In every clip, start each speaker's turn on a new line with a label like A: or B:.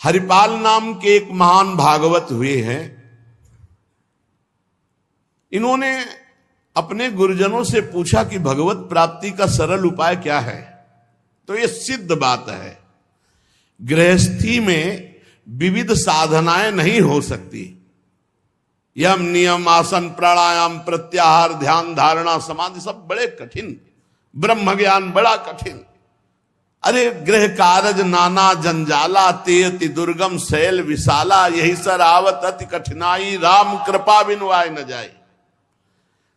A: हरिपाल नाम के एक महान भागवत हुए हैं। इन्होंने अपने गुरुजनों से पूछा कि भगवत प्राप्ति का सरल उपाय क्या है। तो ये सिद्ध बात है, गृहस्थी में विविध साधनाएं नहीं हो सकती। यम नियम आसन प्राणायाम प्रत्याहार ध्यान धारणा समाधि सब बड़े कठिन, ब्रह्म ज्ञान बड़ा कठिन। अरे गृह कारज नाना जंजाला ते अति दुर्गम शैल विशाला, यही सर आवत अति कठिनाई राम कृपा बिनुआय न जाए।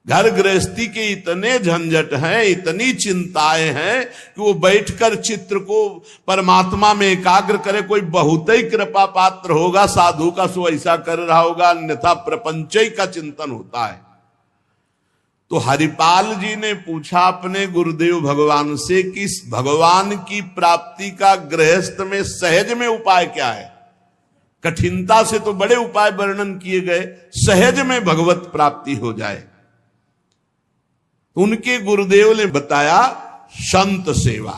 A: घर गृहस्थी के इतने झंझट हैं, इतनी चिंताएं हैं कि वो बैठकर चित्र को परमात्मा में एकाग्र करे। कोई बहुत ही कृपा पात्र होगा साधु का, सो ऐसा कर रहा होगा, अन्यथा प्रपंच का चिंतन होता है। तो हरिपाल जी ने पूछा अपने गुरुदेव भगवान से कि भगवान की प्राप्ति का गृहस्थ में सहज में उपाय क्या है। कठिनता से तो बड़े उपाय वर्णन किए गए, सहज में भगवत प्राप्ति हो जाए। उनके गुरुदेव ने बताया संत सेवा।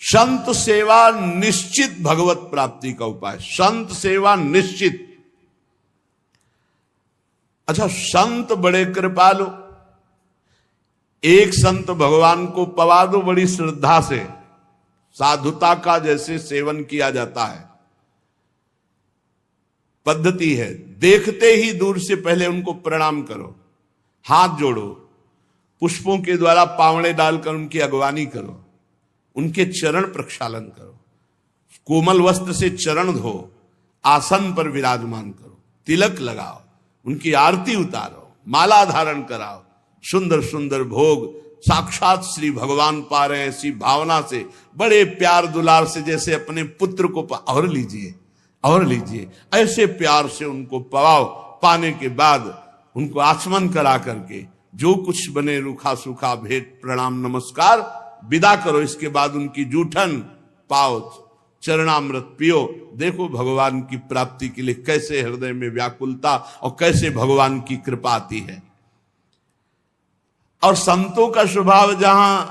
A: संत सेवा निश्चित भगवत प्राप्ति का उपाय, संत सेवा निश्चित। अच्छा, संत बड़े कृपालु, एक संत भगवान को पवा दो बड़ी श्रद्धा से, साधुता का जैसे सेवन किया जाता है, पद्धति है। देखते ही दूर से पहले उनको प्रणाम करो, हाथ जोड़ो, पुष्पों के द्वारा पावड़े डालकर उनकी अगवानी करो, उनके चरण प्रक्षालन करो, कोमल वस्त्र से चरण धो, आसन पर विराजमान करो, तिलक लगाओ, उनकी आरती उतारो, माला धारण कराओ, सुंदर सुंदर भोग साक्षात श्री भगवान पा रहे हैं ऐसी भावना से, बड़े प्यार दुलार से, जैसे अपने पुत्र को और लीजिए और लीजिए, ऐसे प्यार से उनको पवाओ। पाने के बाद उनको आचमन करा करके जो कुछ बने रूखा सूखा भेंट प्रणाम नमस्कार विदा करो। इसके बाद उनकी जूठन पाओ, चरणामृत पियो। देखो भगवान की प्राप्ति के लिए कैसे हृदय में व्याकुलता और कैसे भगवान की कृपा आती है। और संतों का स्वभाव, जहां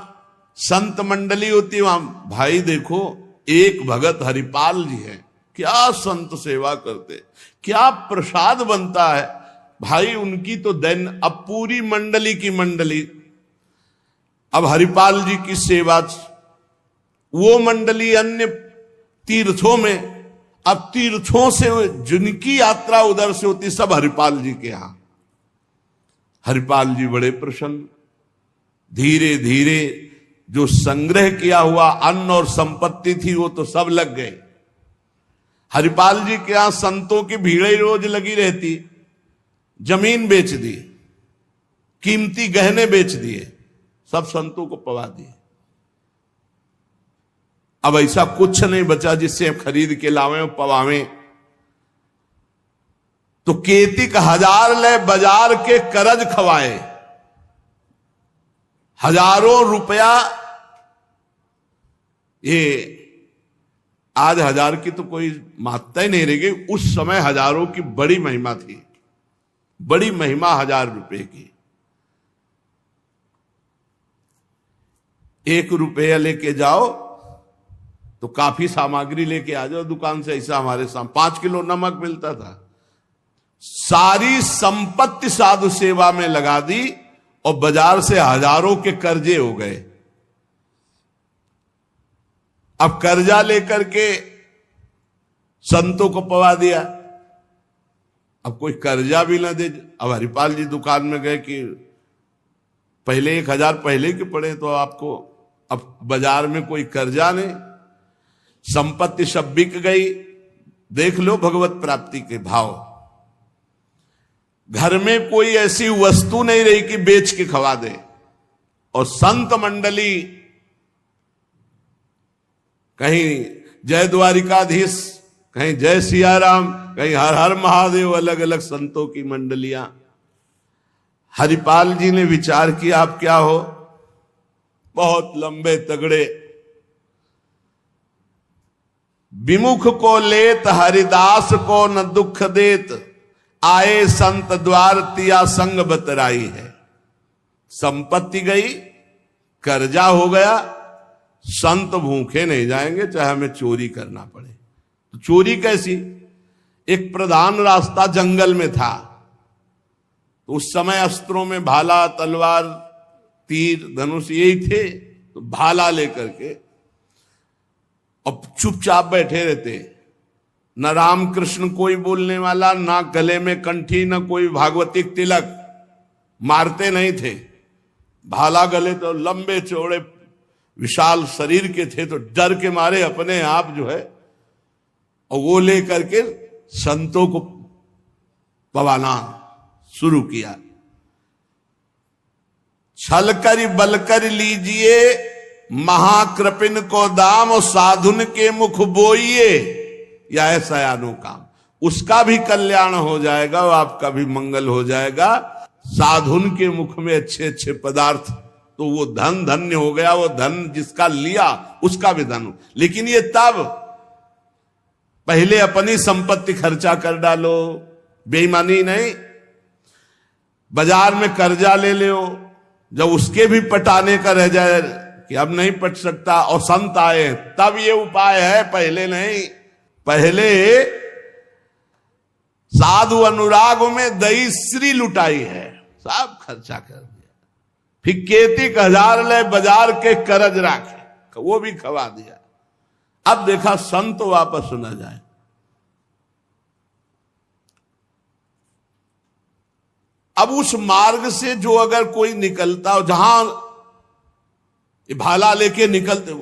A: संत मंडली होती वहां, भाई देखो एक भगत हरिपाल जी है, क्या संत सेवा करते, क्या प्रसाद बनता है भाई उनकी तो दैन। अब पूरी मंडली की मंडली, अब हरिपाल जी की सेवा, वो मंडली अन्य तीर्थों में, अब तीर्थों से जिनकी यात्रा उधर से होती सब हरिपाल जी के यहां। हरिपाल जी बड़े प्रसन्न, धीरे धीरे जो संग्रह किया हुआ अन्न और संपत्ति थी वो तो सब लग गए। हरिपाल जी के यहां संतों की भीड़ ही रोज लगी रहती। जमीन बेच दी, कीमती गहने बेच दिए, सब संतों को पवा दिए। अब ऐसा कुछ नहीं बचा जिससे खरीद के लावें और पवावें। तो केतिक 1000 ले बाजार के करज खवाए, हजारों रुपया। ये आज 1000 की तो कोई महत्ता ही नहीं रह गई, उस समय हजारों की बड़ी महिमा थी, बड़ी महिमा 1000 रुपए की। 1 रुपया लेके जाओ तो काफी सामग्री लेके आ जाओ दुकान से। ऐसा हमारे सामने 5 किलो नमक मिलता था। सारी संपत्ति साधु सेवा में लगा दी और बाजार से हजारों के कर्जे हो गए। अब कर्जा लेकर के संतों को पवा दिया। अब कोई कर्जा भी ना दे। अब हरिपाल जी दुकान में गए कि पहले 1000 पहले के पड़े तो आपको, अब बाजार में कोई कर्जा नहीं, संपत्ति सब बिक गई। देख लो भगवत प्राप्ति के भाव। घर में कोई ऐसी वस्तु नहीं रही कि बेच के खवा दे। और संत मंडली, कहीं जय द्वारिकाधीश, कहीं जय सियाराम, कहीं हर हर महादेव, अलग अलग संतों की मंडलियां। हरिपाल जी ने विचार किया आप क्या हो, बहुत लंबे तगड़े। विमुख को लेत हरिदास को न दुख देत, आए संत द्वार तिया संग बतराई है। संपत्ति गई, कर्जा हो गया, संत भूखे नहीं जाएंगे चाहे हमें चोरी करना पड़े। तो चोरी कैसी? एक प्रधान रास्ता जंगल में था, तो उस समय अस्त्रों में भाला, तलवार, तीर, धनुष यही थे। तो भाला लेकर के अब चुपचाप बैठे रहते, न राम कृष्ण कोई बोलने वाला, ना गले में कंठी, न कोई भागवतिक तिलक, मारते नहीं थे। भाला गले तो लंबे चौड़े विशाल शरीर के थे, तो डर के मारे अपने आप जो है और वो लेकर के संतों को पवाना शुरू किया। छल कर बल कर लीजिए महाकृपिन को दाम, और साधुन के मुख बोइए या ऐसा यानो काम, उसका भी कल्याण हो जाएगा और आपका भी मंगल हो जाएगा। साधुन के मुख में अच्छे अच्छे पदार्थ, तो वो धन धन्य हो गया, वो धन जिसका लिया उसका भी धन। लेकिन ये तब, पहले अपनी संपत्ति खर्चा कर डालो, बेईमानी नहीं। बाजार में कर्जा ले लो, जब उसके भी पटाने का रह जाए कि अब नहीं पट सकता और संत आए, तब ये उपाय है, पहले नहीं। पहले साधु अनुराग में दही श्री लुटाई है, सब खर्चा कर दिया। फिर केतिक 1000 ले बाजार के करज राखे, वो भी खवा दिया। अब देखा संत वापस सुना जाए। अब उस मार्ग से जो अगर कोई निकलता हो, जहां भाला लेके निकलते,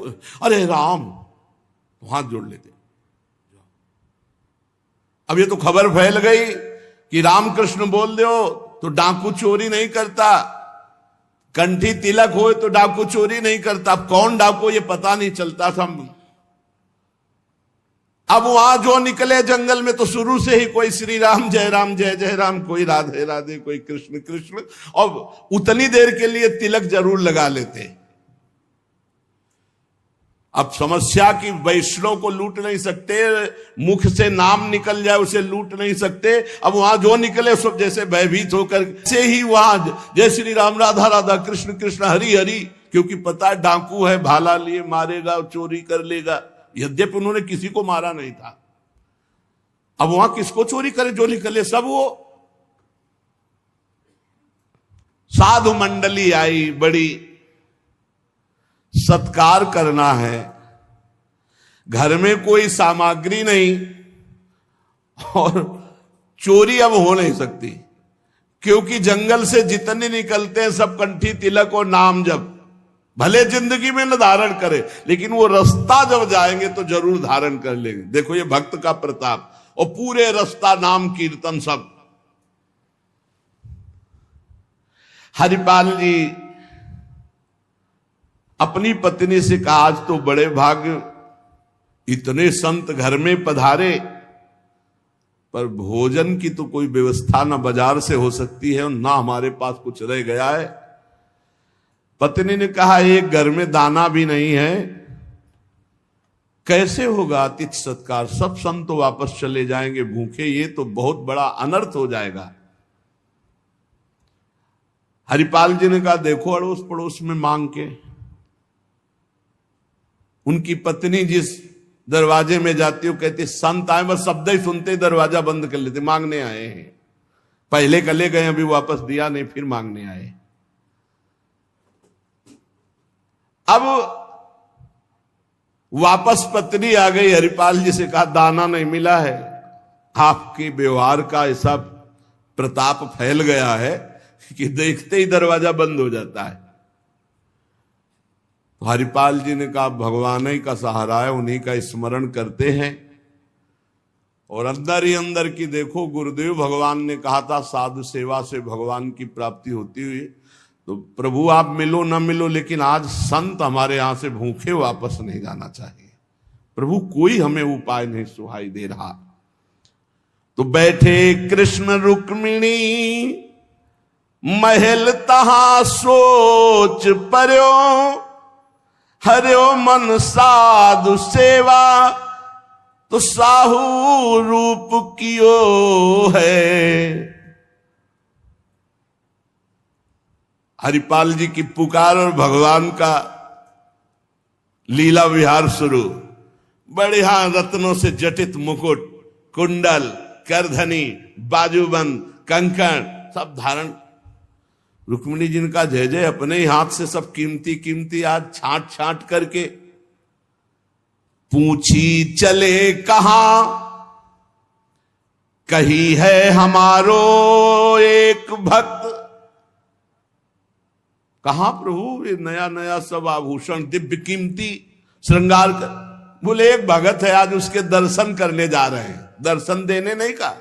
A: अरे राम, तो हाथ जोड़ लेते। अब ये तो खबर फैल गई कि रामकृष्ण बोल दो तो डाकू चोरी नहीं करता, कंठी तिलक हो तो डाकू चोरी नहीं करता। अब कौन डाकू ये पता नहीं चलता था। अब वहां जो निकले जंगल में तो शुरू से ही कोई श्री राम जय जय राम, कोई राधे राधे, कोई कृष्ण कृष्ण, और उतनी देर के लिए तिलक जरूर लगा लेते। अब समस्या की वैष्णव को लूट नहीं सकते, मुख से नाम निकल जाए उसे लूट नहीं सकते। अब वहां जो निकले सब जैसे भयभीत होकर से ही वहां जय श्री राम, राधा राधा, कृष्ण कृष्ण, हरि हरि, क्योंकि पता है डाकू है, भाला लिए मारेगा, चोरी कर लेगा। यद्यपि उन्होंने किसी को मारा नहीं था। अब वहां किसको चोरी करे, जो निकले सब वो। साधु मंडली आई, बड़ी सत्कार करना है, घर में कोई सामग्री नहीं और चोरी अब हो नहीं सकती, क्योंकि जंगल से जितने निकलते हैं सब कंठी तिलक और नाम जप, भले जिंदगी में न धारण करे लेकिन वो रास्ता जब जाएंगे तो जरूर धारण कर लेंगे। देखो ये भक्त का प्रताप, और पूरे रास्ता नाम कीर्तन सब। हरिपाल जी अपनी पत्नी से कहा, आज तो बड़े भाग्य, इतने संत घर में पधारे, पर भोजन की तो कोई व्यवस्था ना बाजार से हो सकती है और ना हमारे पास कुछ रह गया है। पत्नी ने कहा, एक घर में दाना भी नहीं है, कैसे होगा अतिथि सत्कार? सब संत तो वापस चले जाएंगे भूखे, ये तो बहुत बड़ा अनर्थ हो जाएगा। हरिपाल जी ने कहा, देखो अड़ोस पड़ोस में मांग के। उनकी पत्नी जिस दरवाजे में जाती हो कहती, संत आए, बस शब्द ही सुनते ही दरवाजा बंद कर लेते, मांगने आए हैं। पहले कले गए, अभी वापस दिया नहीं, फिर मांगने आए। अब वापस पत्नी आ गई, हरिपाल जी से कहा, दाना नहीं मिला है। आपके व्यवहार का ऐसा प्रताप फैल गया है कि देखते ही दरवाजा बंद हो जाता है। हरिपाल जी ने कहा, भगवान ही का सहारा है, उन्हीं का स्मरण करते हैं। और अंदर ही अंदर की देखो, गुरुदेव भगवान ने कहा था साधु सेवा से भगवान की प्राप्ति होती हुई, तो प्रभु आप मिलो न मिलो, लेकिन आज संत हमारे यहां से भूखे वापस नहीं जाना चाहिए। प्रभु कोई हमें उपाय नहीं सुहाई दे रहा। तो बैठे कृष्ण रुक्मिणी महल तहां सोच पर्यो, हरियो मन साधु सेवा तो साहू रूप कियो है। हरिपाल जी की पुकार और भगवान का लीला विहार शुरू, बढ़िया रत्नों से जटित मुकुट, कुंडल, करधनी, बाजूबंद, कंकण सब धारण। रुक्मिणी जी का जय जय, अपने ही हाथ से सब कीमती कीमती आज छांट छांट करके। पूछी चले कहां, कही है हमारो एक भक्त। कहां प्रभु ये नया नया सब आभूषण दिव्य कीमती श्रृंगार कर। बोले एक भगत है, आज उसके दर्शन करने जा रहे हैं। दर्शन देने नहीं कहा,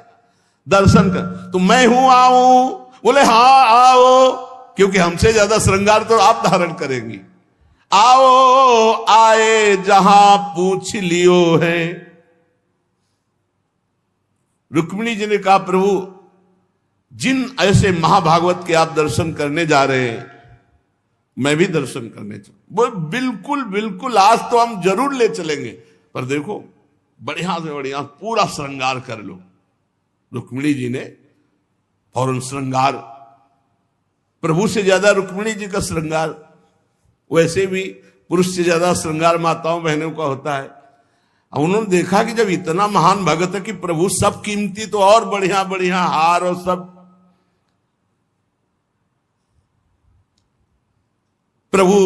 A: दर्शन कर। तो मैं हूं, आऊं? बोले हाँ आओ, क्योंकि हमसे ज्यादा श्रृंगार तो आप धारण करेंगी। आओ आए जहां पूछ लियो है। रुक्मिणी जी ने कहा प्रभु जिन ऐसे महाभागवत के आप दर्शन करने जा रहे हैं, मैं भी दर्शन करने चल। बोल बिल्कुल बिल्कुल, आज तो हम जरूर ले चलेंगे, पर देखो बढ़िया से बढ़िया पूरा श्रृंगार कर लो। रुक्मिणी जी ने फौरन श्रृंगार, प्रभु से ज्यादा रुक्मिणी जी का श्रृंगार, वैसे भी पुरुष से ज्यादा श्रृंगार माताओं बहनों का होता है। अब उन्होंने देखा कि जब इतना महान भगत है कि प्रभु सब कीमती, तो और बढ़िया बढ़िया हार और सब। प्रभु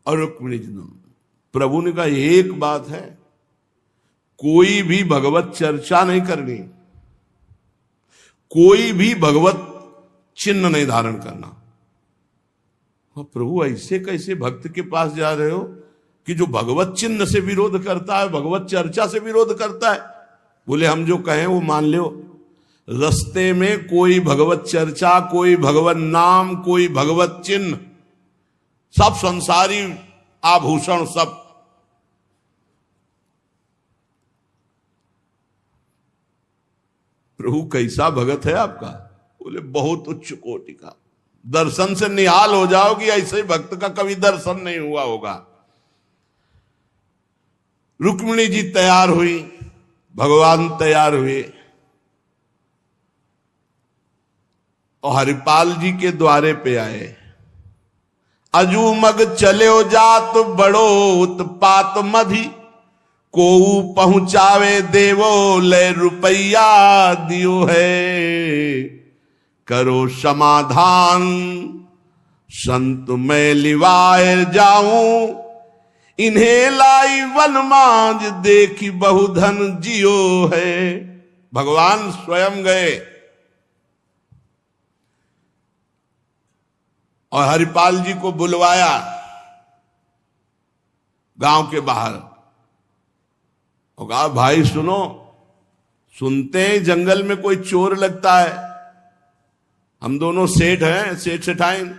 A: और रुक्मिणी जी दोनों, प्रभु ने कहा एक बात है, कोई भी भगवत चर्चा नहीं करनी, कोई भी भगवत चिन्ह नहीं धारण करना। प्रभु ऐसे कैसे भक्त के पास जा रहे हो कि जो भगवत चिन्ह से विरोध करता है, भगवत चर्चा से विरोध करता है? बोले हम जो कहें वो मान लो। रस्ते में कोई भगवत चर्चा, कोई भगवत नाम, कोई भगवत चिन्ह, सब संसारी आभूषण सब। प्रभु कैसा भगत है आपका? बोले बहुत उच्च कोटि का, दर्शन से निहाल हो जाओगी, ऐसे भक्त का कभी दर्शन नहीं हुआ होगा। रुक्मिणी जी तैयार हुई, भगवान तैयार हुए और हरिपाल जी के द्वारे पे आए। अजू मग चलो जात बड़ो उत्पात मधि, को पहुंचावे देवो ले रुपया दियो है। करो समाधान संत मैं लिवाए जाऊं, इन्हें लाई वन मांझ देखी बहुधन जियो है। भगवान स्वयं गए और हरिपाल जी को बुलवाया गांव के बाहर और कहा भाई सुनो, सुनते हैं जंगल में कोई चोर लगता है, हम दोनों सेठ हैं, सेठ सेठाइन,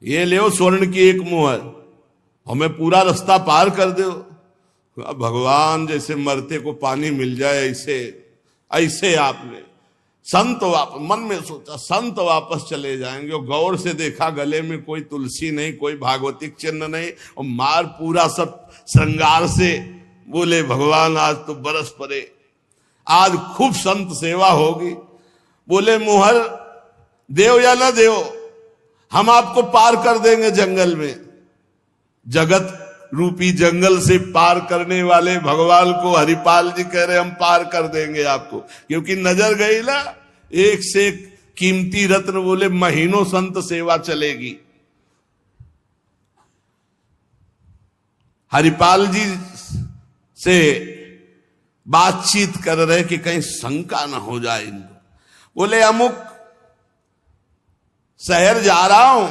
A: ये ले स्वर्ण की एक मुहर, हमें पूरा रास्ता पार कर दो। भगवान जैसे मरते को पानी मिल जाए ऐसे ऐसे आपने संत वापस मन में सोचा, संत वापस चले जाएंगे और गौर से देखा गले में कोई तुलसी नहीं, कोई भागवतिक चिन्ह नहीं और मार पूरा सब श्रृंगार से। बोले भगवान आज तो बरस पड़े, आज खूब संत सेवा होगी। बोले मुहर देव या ना देव, हम आपको पार कर देंगे जंगल में। जगत रूपी जंगल से पार करने वाले भगवान को हरिपाल जी कह रहे हम पार कर देंगे आपको, क्योंकि नजर गई ना एक से एक कीमती रत्न। बोले महीनों संत सेवा चलेगी। हरिपाल जी से बातचीत कर रहे कि कहीं शंका ना हो जाए इनको। बोले अमुक शहर जा रहा हूं,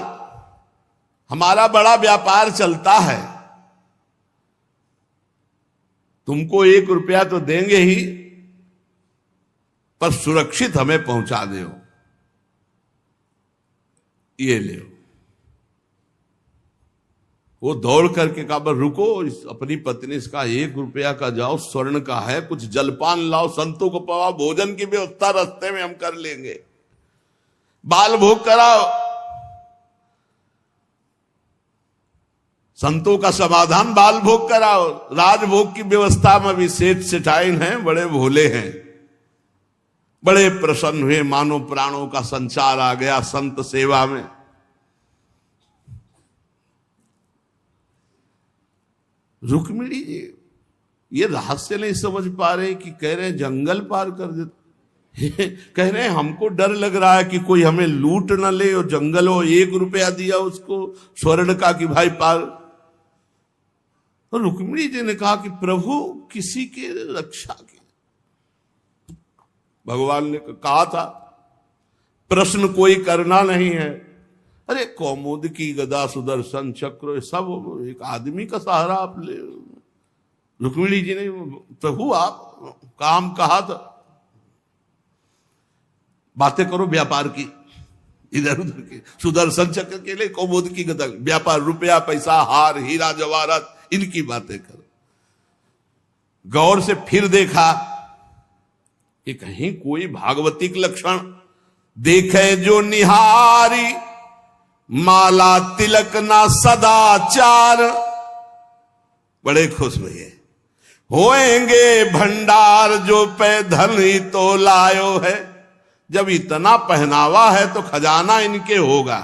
A: हमारा बड़ा व्यापार चलता है, तुमको 1 रुपया तो देंगे ही, पर सुरक्षित हमें पहुंचा दो, ये ले। वो दौड़ करके कहा बस रुको, अपनी पत्नी से कहा 1 रुपया का जाओ, स्वर्ण का है, कुछ जलपान लाओ, संतों को पवाओ, भोजन की व्यवस्था रास्ते में हम कर लेंगे, बाल भोग कराओ, संतों का समाधान बाल भोग कराओ। राजभोग की व्यवस्था में भी सेठ सेठाइन हैं, बड़े भोले हैं, बड़े प्रसन्न हुए, मानो प्राणों का संचार आ गया संत सेवा में। रुक्मिणी जी ये रहस्य नहीं समझ पा रहे कि कह रहे हैं जंगल पार कर देते, कह रहे हैं हमको डर लग रहा है कि कोई हमें लूट न ले, और जंगल हो 1 रुपया दिया उसको स्वर्ण का कि भाई पार। तो रुक्मिणी जी ने कहा कि प्रभु किसी के रक्षा की, भगवान ने कहा था प्रश्न कोई करना नहीं है। अरे कौमुद की गदा सुदर्शन चक्र सब एक आदमी का सहारा आप ले। रुक्मिणी जी ने प्रभु आप काम कहा था, बातें करो व्यापार की, इधर उधर की, सुदर्शन चक्र के लिए कौमुद की गदा, व्यापार, रुपया पैसा हार हीरा जवाहरात इनकी बातें करो। गौर से फिर देखा कि कहीं कोई भागवतिक लक्षण देखे जो निहारी, माला तिलक ना सदाचार। बड़े खुश हुए, होएंगे भंडार जो पे धन ही तो लायो है। जब इतना पहनावा है तो खजाना इनके होगा,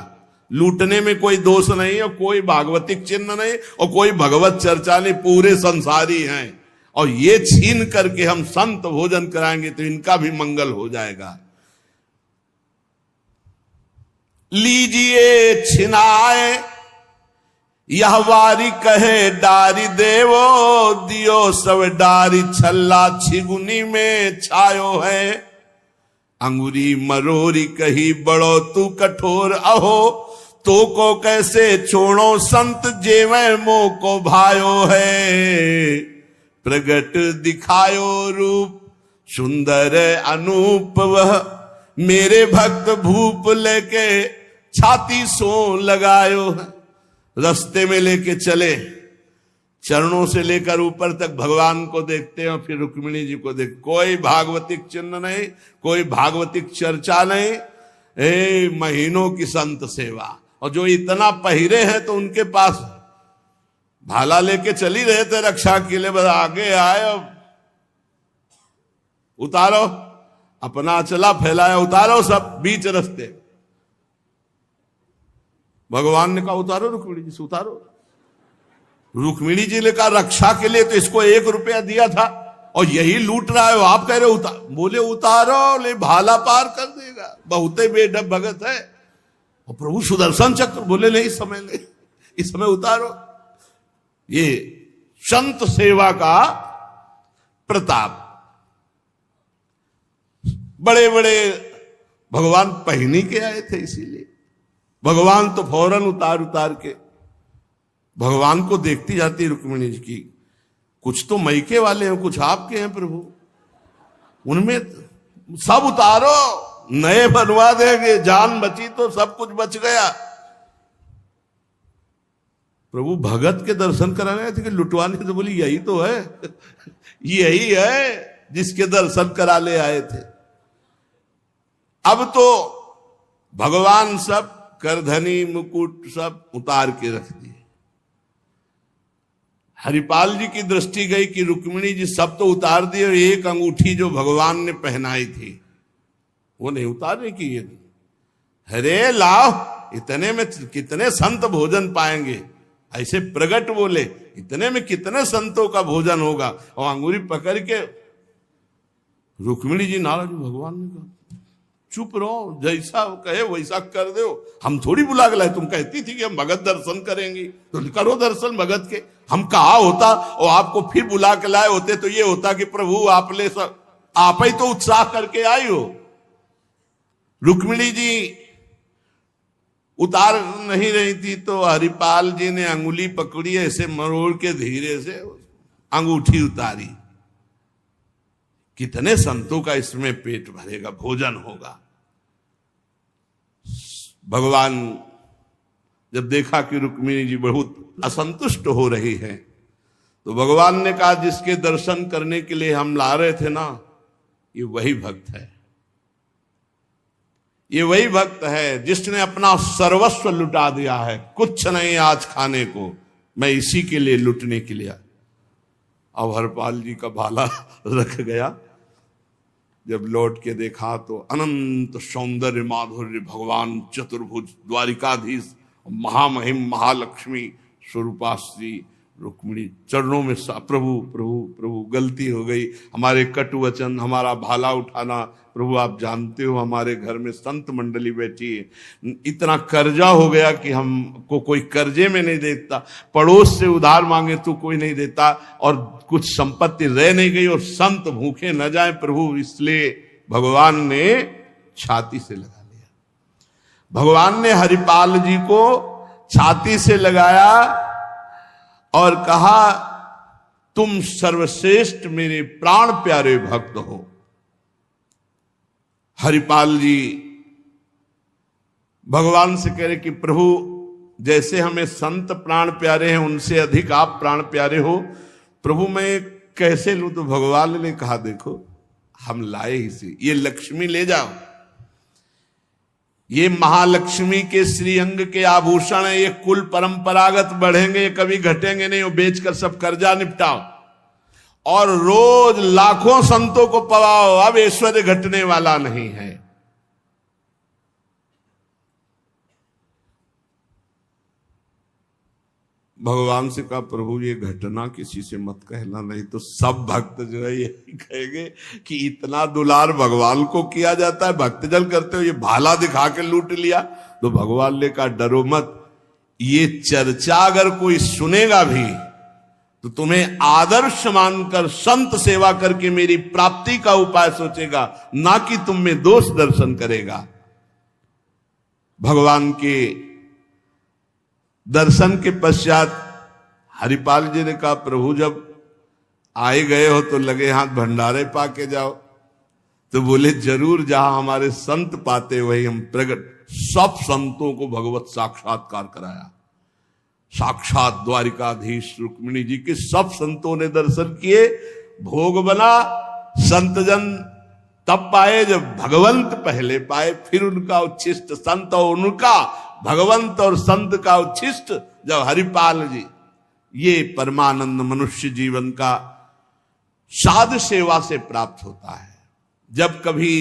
A: लूटने में कोई दोष नहीं, और कोई भागवतिक चिन्ह नहीं, और कोई भगवत चर्चा नहीं, पूरे संसारी हैं। और ये छीन करके हम संत भोजन कराएंगे तो इनका भी मंगल हो जाएगा। लीजिए छिनाए यह वारी कहे डारी देवो, दियो सब डारी छल्ला छिगुनी में छायो है। अंगुरी मरोरी कही बड़ो तू कठोर, अहो तो को कैसे छोड़ो संत जेवे मो को भायो है। प्रगट दिखायो रूप सुंदर अनूप, वह मेरे भक्त भूप लेके छाती सो लगायो है। रास्ते में लेके चले, चरणों से लेकर ऊपर तक भगवान को देखते हैं, और फिर रुक्मिणी जी को देख, कोई भागवतिक चिन्ह नहीं, कोई भागवतिक चर्चा नहीं, महीनों की संत सेवा। और जो इतना पहिरे हैं तो उनके पास भाला लेके चली रहे थे रक्षा के लिए, बस आगे आए और उतारो, अपना चला फैलाया, उतारो सब बीच रास्ते। भगवान ने कहा उतारो रुक्मिणी जी से, उतारो। रुक्मिणी जी ने कहा रक्षा के लिए तो इसको 1 रुपया दिया था और यही लूट रहा है, आप कह रहे हो उतार। बोले उतारो, ले भाला पार कर देगा, बहुत ही बेढब भगत है। और प्रभु सुदर्शन चक्र, बोले नहीं इस समय नहीं, इस समय उतारो। ये संत सेवा का प्रताप। बड़े बड़े भगवान पहनी के आए थे, इसीलिए भगवान तो फौरन उतार के भगवान को देखती जाती रुक्मिणी जी की। कुछ तो मैके वाले हैं, कुछ आपके हैं प्रभु, उनमें सब उतारो, नए बनवा देंगे, जान बची तो सब कुछ बच गया। प्रभु भगत के दर्शन कराने आए थे कि लुटवाने? तो बोली यही तो है, यही है जिसके दर्शन करा ले आए थे। अब तो भगवान सब करधनी मुकुट सब उतार के रख दिए। हरिपाल जी की दृष्टि गई कि रुक्मिणी जी सब तो उतार दिए, एक अंगूठी जो भगवान ने पहनाई थी वो नहीं उतारने की। ये अरे लाओ, इतने में कितने संत भोजन पाएंगे, ऐसे प्रगट बोले, इतने में कितने संतों का भोजन होगा। और अंगूरी पकड़ के रुक्मिणी जी नाराज, भगवान ने कहा चुप रहो, जैसा कहे वैसा कर दो, हम थोड़ी बुला के लाए। तुम कहती थी कि हम भगत दर्शन करेंगे तो करो दर्शन भगत के। हम कहा होता और आपको फिर बुला के लाए होते तो ये होता कि प्रभु आप ले सब, आप ही तो उत्साह करके आई हो। रुक्मिणी जी उतार नहीं रही थी तो हरिपाल जी ने अंगुली पकड़ी, ऐसे मरोड़ के धीरे से अंगूठी उतारी। कितने संतों का इसमें पेट भरेगा, भोजन होगा। भगवान जब देखा कि रुक्मिणी जी बहुत असंतुष्ट हो रही है तो भगवान ने कहा जिसके दर्शन करने के लिए हम ला रहे थे ना, ये वही भक्त है, ये वही भक्त है जिसने अपना सर्वस्व लुटा दिया है। कुछ नहीं आज खाने को, मैं इसी के लिए लुटने के लिए। अब हरपाल जी का भाला रख गया। जब लौट के देखा तो अनंत सौंदर्य माधुर्य भगवान चतुर्भुज द्वारिकाधीश महामहिम महालक्ष्मी स्वरूपाश्री रुक्मिणी चरणों में प्रभु प्रभु प्रभु गलती हो गई, हमारे कटु वचन, हमारा भाला उठाना, प्रभु आप जानते हो हमारे घर में संत मंडली बैठी है, इतना कर्जा हो गया कि हमको कोई कर्जे में नहीं देता, पड़ोस से उधार मांगे तो कोई नहीं देता, और कुछ संपत्ति रह नहीं गई और संत भूखे न जाए प्रभु, इसलिए भगवान ने छाती से लगा लिया। भगवान ने हरिपाल जी को छाती से लगाया और कहा तुम सर्वश्रेष्ठ मेरे प्राण प्यारे भक्त हो। हरिपाल जी भगवान से कह रहे कि प्रभु जैसे हमें संत प्राण प्यारे हैं उनसे अधिक आप प्राण प्यारे हो, प्रभु मैं कैसे लूं? तो भगवान ने कहा देखो हम लाए ही से, ये लक्ष्मी ले जाओ, ये महालक्ष्मी के श्रीअंग के आभूषण है, ये कुल परंपरागत बढ़ेंगे, ये कभी घटेंगे नहीं, वो बेचकर सब कर्जा निपटाओ और रोज लाखों संतों को पवाओ, अब ऐश्वर्य घटने वाला नहीं है। भगवान से कहा प्रभु ये घटना किसी से मत कहना, नहीं तो सब भक्त जो है यही कहेंगे कि इतना दुलार भगवान को किया जाता है, भक्तजन करते हो ये भाला दिखा के लूट लिया। तो भगवान ने कहा डरो मत, ये चर्चा अगर कोई सुनेगा भी तो तुम्हें आदर्श मानकर संत सेवा करके मेरी प्राप्ति का उपाय सोचेगा, ना कि तुम में दोष दर्शन करेगा। भगवान के दर्शन के पश्चात हरिपाल जी ने कहा प्रभु जब आए गए हो तो लगे हाथ भंडारे पाके जाओ। तो बोले जरूर, जहां हमारे संत पाते वही हम प्रकट। सब संतों को भगवत साक्षात्कार कराया, साक्षात द्वारिकाधीश रुक्मिणी जी के सब संतों ने दर्शन किए, भोग बना, संतजन तब पाए जब भगवंत पहले पाए, फिर उनका उच्छिष्ट संत और उनका भगवंत और संत का उच्छिष्ट जब हरिपाल जी। ये परमानंद मनुष्य जीवन का साध सेवा से प्राप्त होता है। जब कभी